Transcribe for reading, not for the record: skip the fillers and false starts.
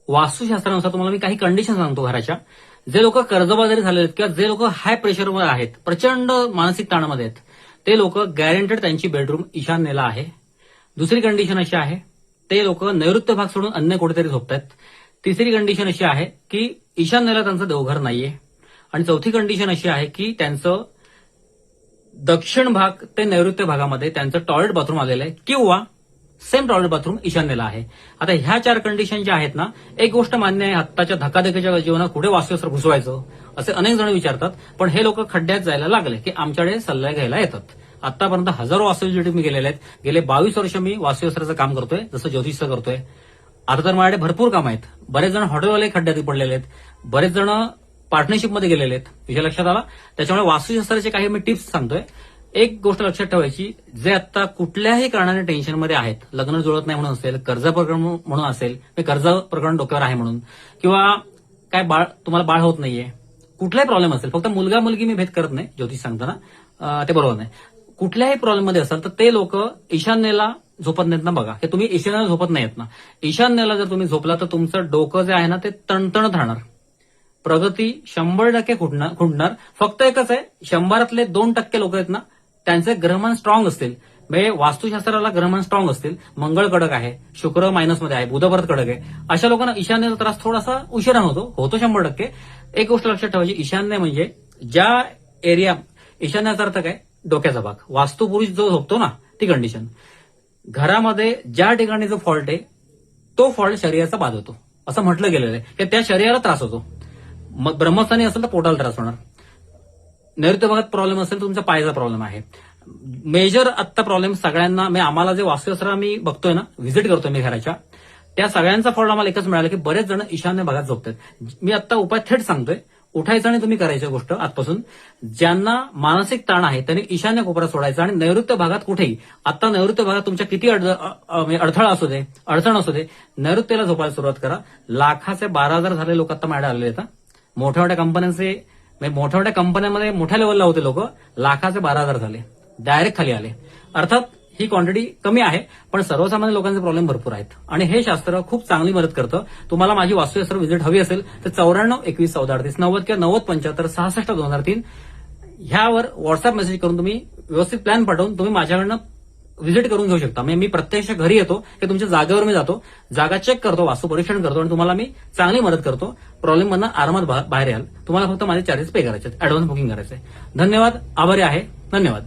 वास्तुशास्त्रानुसार तुम्हाला मी काही कंडिशन सांगतो घराच्या. जे लोक कर्जबाजारी झालेले आहेत किंवा जे लोक हाय प्रेशरवर आहेत, प्रचंड मानसिक ताणामध्ये आहेत, ते लोक गॅरंटेड त्यांची बेडरूम ईशान्येला आहे. दुसरी कंडिशन अशी आहे, ते लोक नैऋत्य भाग सोडून अन्य कुठेतरी झोपतायत. तिसरी कंडिशन अशी आहे की ईशान्येला त्यांचं देवघर नाहीये. आणि चौथी कंडिशन अशी आहे की त्यांचं दक्षिण भाग ते नैऋत्य भागामध्ये त्यांचं टॉयलेट बाथरूम आलेलं आहे किंवा सेम टॉयलेट बाथरूम ईशान्येला आहे. आता ह्या 4 कंडिशन ज्या आहेत ना, एक गोष्ट मान्य आहे, आत्ताच्या धकाधकीच्या जीवनात कुठे वास्तुशास्त्र घुसवायचं असे अनेक जण विचारतात. पण हे लोक खड्ड्यात जायला लागले की आमच्याकडे सल्ला घ्यायला येतात. आतापर्यंत हजारो वास्तुविजिट मी गेलेले आहेत. गेले 22 वर्ष मी वास्तुशास्त्राचं काम करतोय, जसं ज्योतिषचं करतोय. आता तर माझ्याकडे भरपूर काम आहेत. बरेच जण हॉटेलवाले खड्ड्यात पडलेले आहेत, बरेच जण पार्टनरशिपमध्ये गेलेले आहेत. विषय लक्षात आला. त्याच्यामुळे वास्तुशास्त्राचे काही मी टिप्स सांगतोय. एक गोष्ट लक्षात ठेवायची, जे आता कुठल्याही कारणाने टेन्शनमध्ये आहेत, लग्न जुळत नाही म्हणून असेल, कर्ज प्रकरण म्हणून असेल, कर्ज प्रकरण डोक्यावर आहे म्हणून, किंवा काय तुम्हाला बाळ होत नाहीये, कुठलाही प्रॉब्लेम असेल, फक्त मुलगा मुलगी मी भेद करत नाही ज्योतिष सांगताना, ते बरोबर नाही. कुठल्याही प्रॉब्लेममध्ये असाल तर ते लोक ईशान्येला झोपत नाहीत ना. बघा, की तुम्ही ईशान्येला झोपत नाहीत ना. ईशान्येला जर तुम्ही झोपला तर तुमचं डोकं जे आहे ना ते तणतणत राहणार. प्रगती 100% खुंटणार. फक्त एकच आहे, 100तले 2% लोक आहेत ना, त्यांचे ग्रहमान स्ट्रॉंग असतील, म्हणजे वास्तुशास्त्राला ग्रहमान स्ट्रॉंग असतील, मंगळ कडक आहे, शुक्र मायनसमध्ये आहे, बुध परत कडक आहे, अशा लोकांना ईशान्येचा त्रास थोडासा उशिरा होतो 100%. एक गोष्ट लक्षात ठेवायची, ईशान्य म्हणजे ज्या एरिया, ईशान्याचा अर्थ काय, डोक्याचा भाग. वास्तुपुरुष जो झोपतो ना, ती कंडिशन. घरामध्ये ज्या ठिकाणी जो फॉल्ट आहे तो फॉल्ट शरीराचा बाद होतो, असं म्हटलं गेलेलं आहे की त्या शरीराला त्रास होतो. मग ब्रह्मस्थानी असेल तर पोटाला त्रास होणार. नैऋत्य भागात प्रॉब्लेम असेल तर तुमच्या पायाचा प्रॉब्लेम आहे. मेजर आत्ता प्रॉब्लेम सगळ्यांना, आम्हाला जे वास्तुशास्त्र मी बघतोय ना, व्हिजिट करतोय मी घराच्या, त्या सगळ्यांचा फॉल्ट आम्हाला एकच मिळाला की बरेच जण ईशान्य भागात झोपतात. मी आता उपाय थेट सांगतोय, उठायचं आणि तुम्ही करायची गोष्ट आजपासून. ज्यांना मानसिक ताण आहे त्यांनी ईशान्य कोपरा सोडायचा आणि नैऋत्य भागात कुठेही, आता नैऋत्य भागात तुमच्या किती अडथळा असू दे, अडचण असू दे, नैऋत्यला झोपायला सुरुवात करा. लाखाचे 12,000 झाले लोक आता माझ्याकडे आलेले आहेत. मोठ्या मोठ्या कंपन्यांचे, मोठ्या मोठ्या कंपन्यांमध्ये मोठ्या लेवलला होते लोक, लाखाचे 12,000 झाले, डायरेक्ट खाली आले. अर्थात ही क्वांटिटी कमी आहे, पण सर्वसामान्य लोकांचे प्रॉब्लेम भरपूर आहेत. आणि हे शास्त्र खूप चांगली मदत करतं. तुम्हाला माझी वास्तुशास्त्र व्हिजिट हवी असेल तर 94 21 14 38 90 किंवा 90 75 66 2003 ह्यावर व्हॉट्सअप मेसेज करून तुम्ही व्यवस्थित प्लॅन पाठवून तुम्ही माझ्याकडनं व्हिजिट करून घेऊ शकता. मी प्रत्यक्ष घरी येतो की तुमच्या जागेवर मी जातो, जागा चेक करतो, वास्तू परीक्षण करतो आणि तुम्हाला मी चांगली मदत करतो. प्रॉब्लेम मधनं आरामात बाहेर याल. तुम्हाला फक्त माझे चार्जेस पे करायचे, ऍडव्हान्स बुकिंग करायचे. धन्यवाद, आभारी आहे. धन्यवाद.